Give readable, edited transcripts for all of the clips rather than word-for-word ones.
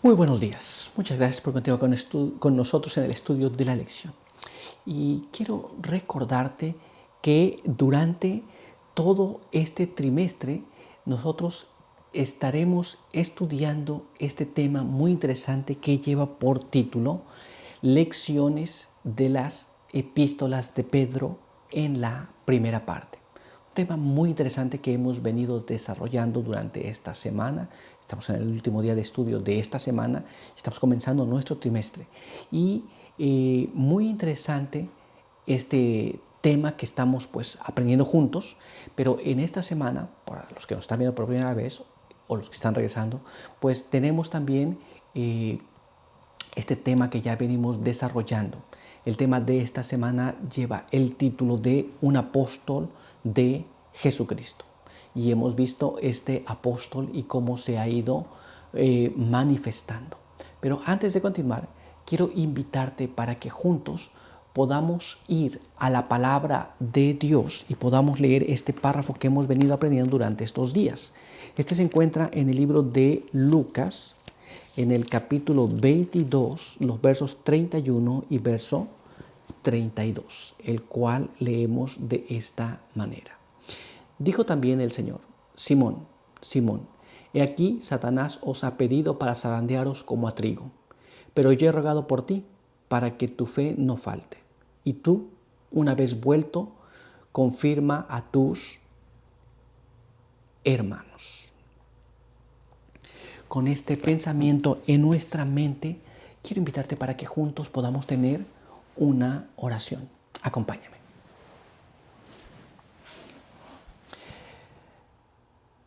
Muy buenos días. Muchas gracias por continuar con nosotros en el estudio de la lección. Y quiero recordarte que durante todo este trimestre nosotros estaremos estudiando este tema muy interesante que lleva por título Lecciones de las epístolas de Pedro en la primera parte. Tema muy interesante que hemos venido desarrollando durante esta semana. Estamos en el último día de estudio de esta semana. Estamos comenzando nuestro trimestre. Y muy interesante este tema que estamos aprendiendo juntos. Pero en esta semana, para los que nos están viendo por primera vez o los que están regresando, pues tenemos también este tema que ya venimos desarrollando. El tema de esta semana lleva el título de Un apóstol de Jesucristo. Y hemos visto este apóstol y cómo se ha ido manifestando. Pero antes de continuar, quiero invitarte para que juntos podamos ir a la palabra de Dios y podamos leer este párrafo que hemos venido aprendiendo durante estos días. Este se encuentra en el libro de Lucas, en el capítulo 22, los versos 31 y verso 32, el cual leemos de esta manera. Dijo también el Señor: Simón, Simón, he aquí Satanás os ha pedido para zarandearos como a trigo, pero yo he rogado por ti para que tu fe no falte. Y tú, una vez vuelto, confirma a tus hermanos. Con este pensamiento en nuestra mente, quiero invitarte para que juntos podamos tener una oración. Acompáñame.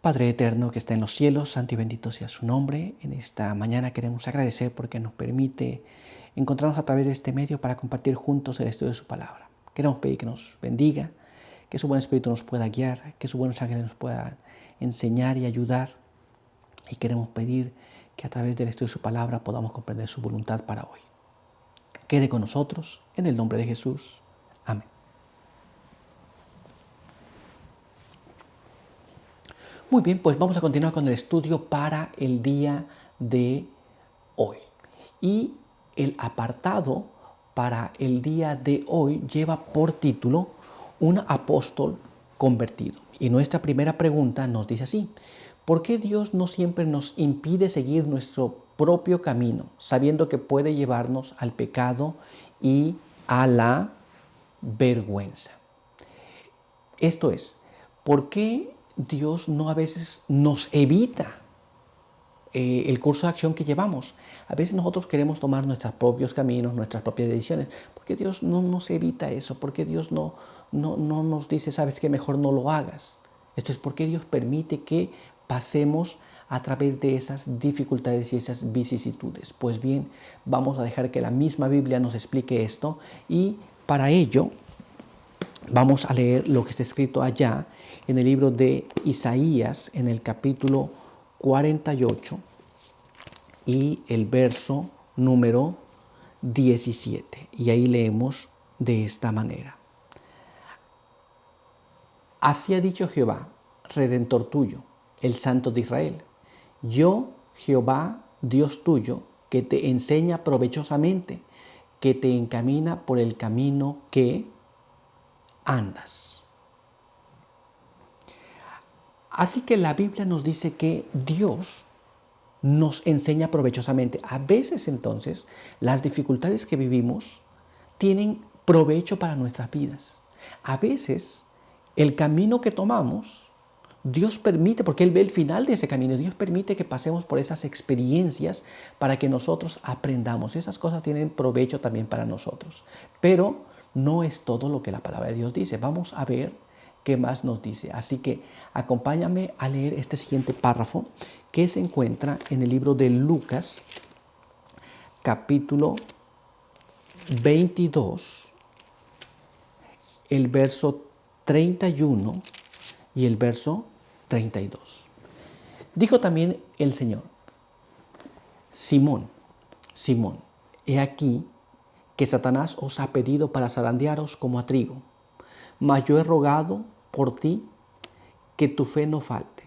Padre eterno que está en los cielos, santo y bendito sea su nombre. En esta mañana queremos agradecer porque nos permite encontrarnos a través de este medio para compartir juntos el estudio de su palabra. Queremos pedir que nos bendiga, que su buen espíritu nos pueda guiar, que sus buenos ángeles nos puedan enseñar y ayudar. Y queremos pedir que a través del estudio de su palabra podamos comprender su voluntad para hoy. Quede con nosotros en el nombre de Jesús. Amén. Muy bien, pues vamos a continuar con el estudio para el día de hoy. Y el apartado para el día de hoy lleva por título Un apóstol convertido. Y nuestra primera pregunta nos dice así: ¿por qué Dios no siempre nos impide seguir nuestro propio camino, sabiendo que puede llevarnos al pecado y a la vergüenza? Esto es, ¿por qué Dios no a veces nos evita el curso de acción que llevamos? A veces nosotros queremos tomar nuestros propios caminos, nuestras propias decisiones. ¿Por qué Dios no nos evita eso? ¿Por qué Dios no nos dice, sabes que mejor no lo hagas? Esto es porque Dios permite que pasemos a través de esas dificultades y esas vicisitudes. Pues bien, vamos a dejar que la misma Biblia nos explique esto, y para ello vamos a leer lo que está escrito allá en el libro de Isaías, en el capítulo 48 y el verso número 17. Y ahí leemos de esta manera: Así ha dicho Jehová, Redentor tuyo, el Santo de Israel: yo, Jehová, Dios tuyo, que te enseña provechosamente, que te encamina por el camino que andas. Así que la Biblia nos dice que Dios nos enseña provechosamente. A veces entonces las dificultades que vivimos tienen provecho para nuestras vidas. A veces el camino que tomamos, Dios permite, porque Él ve el final de ese camino, Dios permite que pasemos por esas experiencias para que nosotros aprendamos. Esas cosas tienen provecho también para nosotros. Pero no es todo lo que la palabra de Dios dice. Vamos a ver qué más nos dice. Así que acompáñame a leer este siguiente párrafo que se encuentra en el libro de Lucas, capítulo 22, el verso 31 y el verso 32. Dijo también el Señor: Simón, Simón, he aquí que Satanás os ha pedido para zarandearos como a trigo, mas yo he rogado por ti que tu fe no falte.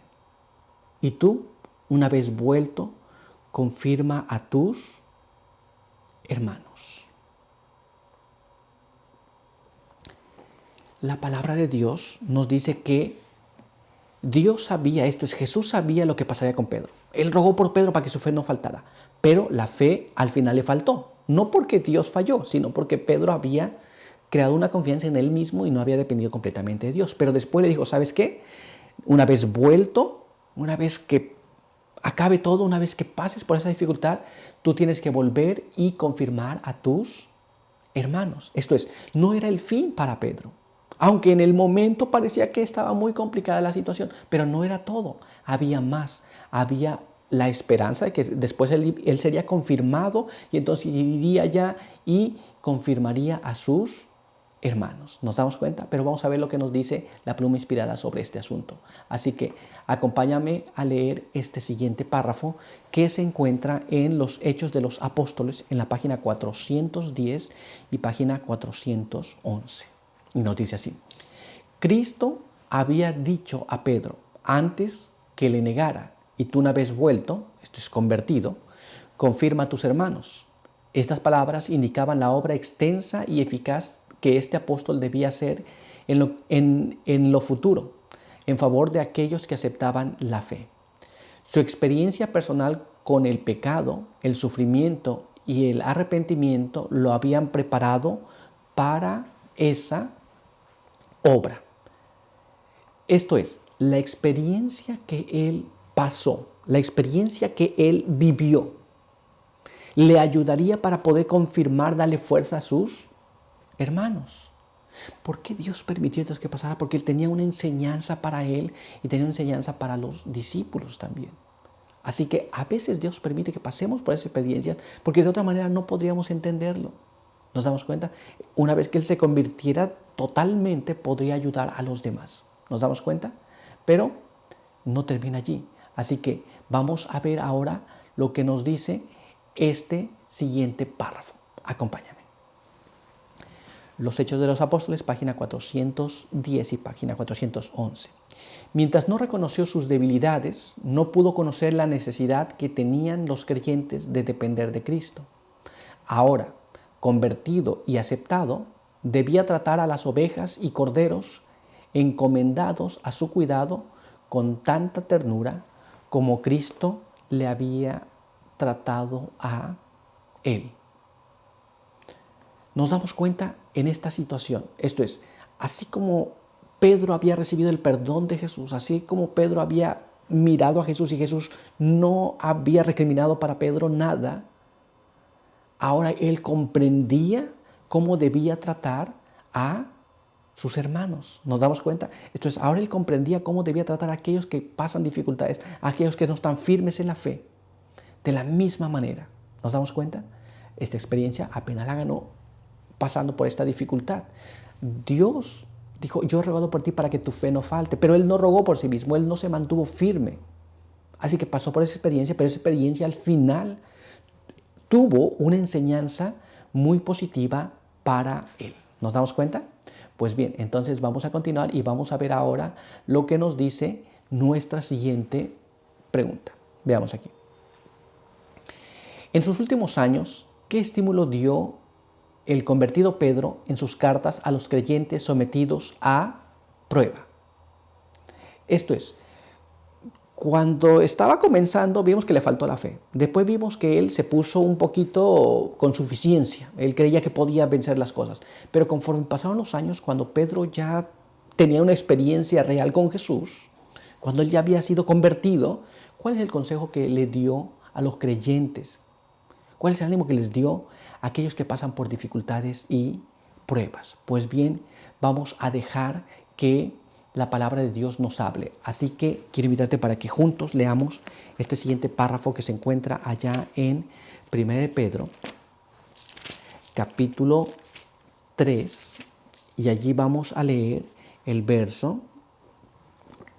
Y tú, una vez vuelto, confirma a tus hermanos. La palabra de Dios nos dice que Dios sabía esto, Jesús sabía lo que pasaría con Pedro. Él rogó por Pedro para que su fe no faltara, pero la fe al final le faltó. No porque Dios falló, sino porque Pedro había creado una confianza en él mismo y no había dependido completamente de Dios. Pero después le dijo, ¿sabes qué? Una vez vuelto, una vez que acabe todo, una vez que pases por esa dificultad, tú tienes que volver y confirmar a tus hermanos. Esto es, no era el fin para Pedro. Aunque en el momento parecía que estaba muy complicada la situación, pero no era todo. Había más. Había la esperanza de que después él sería confirmado y entonces iría ya y confirmaría a sus hermanos. ¿Nos damos cuenta? Pero vamos a ver lo que nos dice la pluma inspirada sobre este asunto. Así que acompáñame a leer este siguiente párrafo que se encuentra en los Hechos de los Apóstoles en la página 410 y página 411. Y nos dice así: Cristo había dicho a Pedro antes que le negara, y tú una vez vuelto, esto es convertido, confirma a tus hermanos. Estas palabras indicaban la obra extensa y eficaz que este apóstol debía hacer en lo futuro, en favor de aquellos que aceptaban la fe. Su experiencia personal con el pecado, el sufrimiento y el arrepentimiento lo habían preparado para esa obra. Esto es, la experiencia que él pasó, la experiencia que él vivió, le ayudaría para poder confirmar, darle fuerza a sus hermanos. ¿Por qué Dios permitió entonces que pasara? Porque Él tenía una enseñanza para él y tenía una enseñanza para los discípulos también. Así que a veces Dios permite que pasemos por esas experiencias porque de otra manera no podríamos entenderlo. ¿Nos damos cuenta? Una vez que Él se convirtiera totalmente, podría ayudar a los demás. ¿Nos damos cuenta? Pero no termina allí. Así que vamos a ver ahora lo que nos dice este siguiente párrafo. Acompáñame. Los Hechos de los Apóstoles, página 410 y página 411. Mientras no reconoció sus debilidades, no pudo conocer la necesidad que tenían los creyentes de depender de Cristo. Ahora, convertido y aceptado, debía tratar a las ovejas y corderos encomendados a su cuidado con tanta ternura como Cristo le había tratado a él. Nos damos cuenta en esta situación, esto es, así como Pedro había recibido el perdón de Jesús, así como Pedro había mirado a Jesús y Jesús no había recriminado para Pedro nada, ahora él comprendía cómo debía tratar a sus hermanos. ¿Nos damos cuenta? Esto es, ahora él comprendía cómo debía tratar a aquellos que pasan dificultades, a aquellos que no están firmes en la fe. De la misma manera, ¿nos damos cuenta? Esta experiencia apenas la ganó pasando por esta dificultad. Dios dijo, yo he rogado por ti para que tu fe no falte, pero él no rogó por sí mismo, él no se mantuvo firme. Así que pasó por esa experiencia, pero esa experiencia al final tuvo una enseñanza muy positiva para él. ¿Nos damos cuenta? Pues bien, entonces vamos a continuar y vamos a ver ahora lo que nos dice nuestra siguiente pregunta. Veamos aquí. En sus últimos años, ¿qué estímulo dio el convertido Pedro en sus cartas a los creyentes sometidos a prueba? Esto es, cuando estaba comenzando vimos que le faltó la fe. Después vimos que él se puso un poquito con suficiencia. Él creía que podía vencer las cosas. Pero conforme pasaron los años, cuando Pedro ya tenía una experiencia real con Jesús, cuando él ya había sido convertido, ¿cuál es el consejo que le dio a los creyentes? ¿Cuál es el ánimo que les dio a aquellos que pasan por dificultades y pruebas? Pues bien, vamos a dejar que la palabra de Dios nos hable. Así que quiero invitarte para que juntos leamos este siguiente párrafo que se encuentra allá en 1 de Pedro, capítulo 3, y allí vamos a leer el verso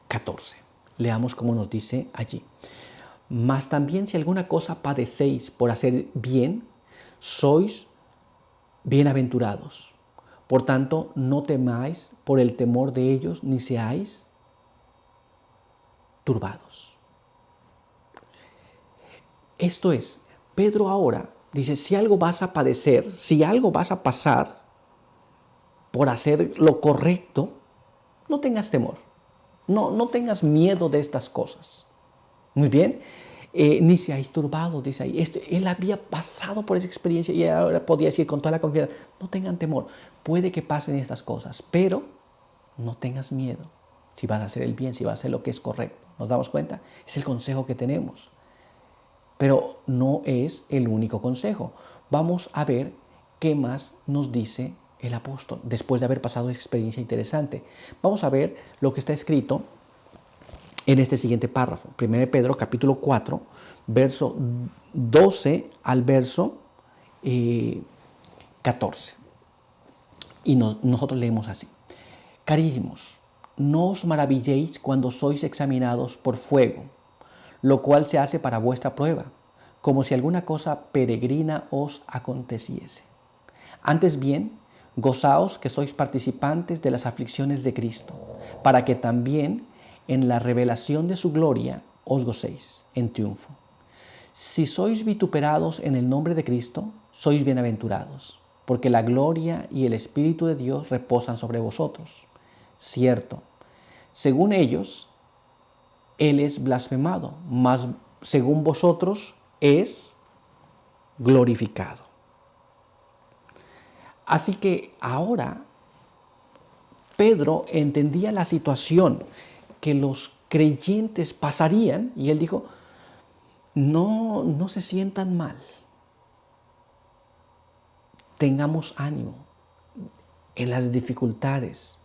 14. Leamos cómo nos dice allí. Mas también si alguna cosa padecéis por hacer bien, sois bienaventurados. Por tanto, no temáis por el temor de ellos, ni seáis turbados. Esto es, Pedro ahora dice, si algo vas a padecer, si algo vas a pasar por hacer lo correcto, no tengas temor, no tengas miedo de estas cosas. Muy bien, ni seáis turbados, dice ahí. Él había pasado por esa experiencia y ahora podía decir con toda la confianza, no tengan temor, puede que pasen estas cosas, pero no tengas miedo si vas a hacer el bien, si vas a hacer lo que es correcto. ¿Nos damos cuenta? Es el consejo que tenemos. Pero no es el único consejo. Vamos a ver qué más nos dice el apóstol después de haber pasado esa experiencia interesante. Vamos a ver lo que está escrito en este siguiente párrafo. 1 Pedro capítulo 4, verso 12 al verso 14. Y nosotros leemos así. Carísimos, no os maravilléis cuando sois examinados por fuego, lo cual se hace para vuestra prueba, como si alguna cosa peregrina os aconteciese. Antes bien, gozaos que sois participantes de las aflicciones de Cristo, para que también en la revelación de su gloria os gocéis en triunfo. Si sois vituperados en el nombre de Cristo, sois bienaventurados, porque la gloria y el Espíritu de Dios reposan sobre vosotros. Cierto, según ellos, Él es blasfemado, mas según vosotros es glorificado. Así que ahora Pedro entendía la situación que los creyentes pasarían y él dijo, no se sientan mal, tengamos ánimo en las dificultades,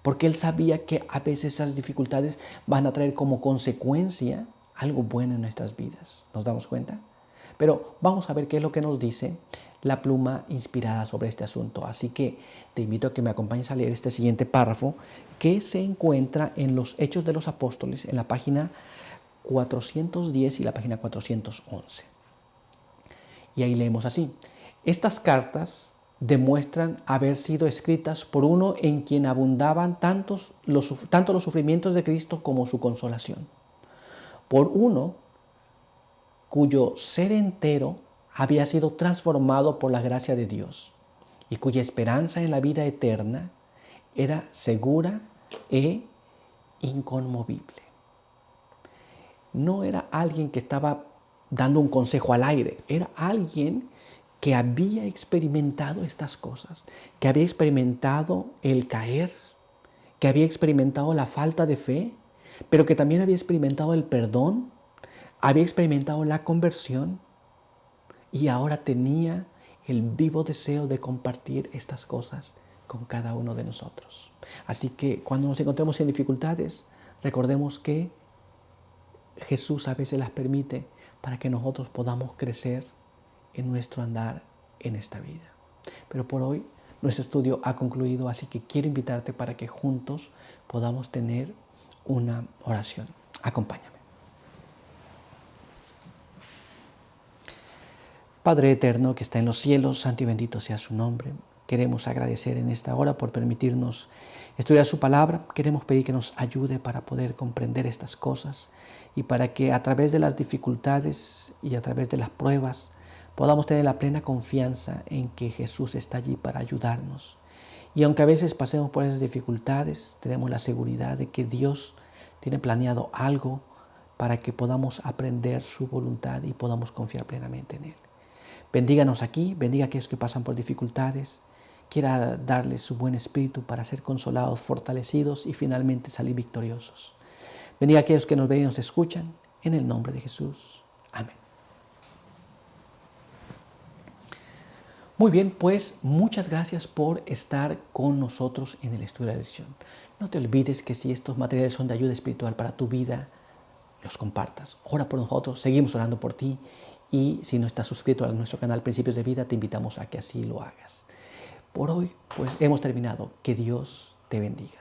porque él sabía que a veces esas dificultades van a traer como consecuencia algo bueno en nuestras vidas. ¿Nos damos cuenta? Pero vamos a ver qué es lo que nos dice la pluma inspirada sobre este asunto. Así que te invito a que me acompañes a leer este siguiente párrafo que se encuentra en los Hechos de los Apóstoles en la página 410 y la página 411. Y ahí leemos así. Estas cartas demuestran haber sido escritas por uno en quien abundaban tanto los sufrimientos de Cristo como su consolación. Por uno cuyo ser entero había sido transformado por la gracia de Dios y cuya esperanza en la vida eterna era segura e inconmovible. No era alguien que estaba dando un consejo al aire, era alguien que había experimentado estas cosas, que había experimentado el caer, que había experimentado la falta de fe, pero que también había experimentado el perdón, había experimentado la conversión y ahora tenía el vivo deseo de compartir estas cosas con cada uno de nosotros. Así que cuando nos encontremos en dificultades, recordemos que Jesús a veces las permite para que nosotros podamos crecer en nuestro andar en esta vida. Pero por hoy nuestro estudio ha concluido, así que quiero invitarte para que juntos podamos tener una oración. Acompáñame. Padre eterno que está en los cielos, santo y bendito sea su nombre. Queremos agradecer en esta hora por permitirnos estudiar su palabra. Queremos pedir que nos ayude para poder comprender estas cosas y para que a través de las dificultades y a través de las pruebas podamos tener la plena confianza en que Jesús está allí para ayudarnos. Y aunque a veces pasemos por esas dificultades, tenemos la seguridad de que Dios tiene planeado algo para que podamos aprender su voluntad y podamos confiar plenamente en Él. Bendíganos aquí, bendiga a aquellos que pasan por dificultades, quiera darles su buen espíritu para ser consolados, fortalecidos y finalmente salir victoriosos. Bendiga a aquellos que nos ven y nos escuchan, en el nombre de Jesús. Amén. Muy bien, pues muchas gracias por estar con nosotros en el estudio de la lección. No te olvides que si estos materiales son de ayuda espiritual para tu vida, los compartas. Ora por nosotros, seguimos orando por ti y si no estás suscrito a nuestro canal Principios de Vida, te invitamos a que así lo hagas. Por hoy, pues hemos terminado. Que Dios te bendiga.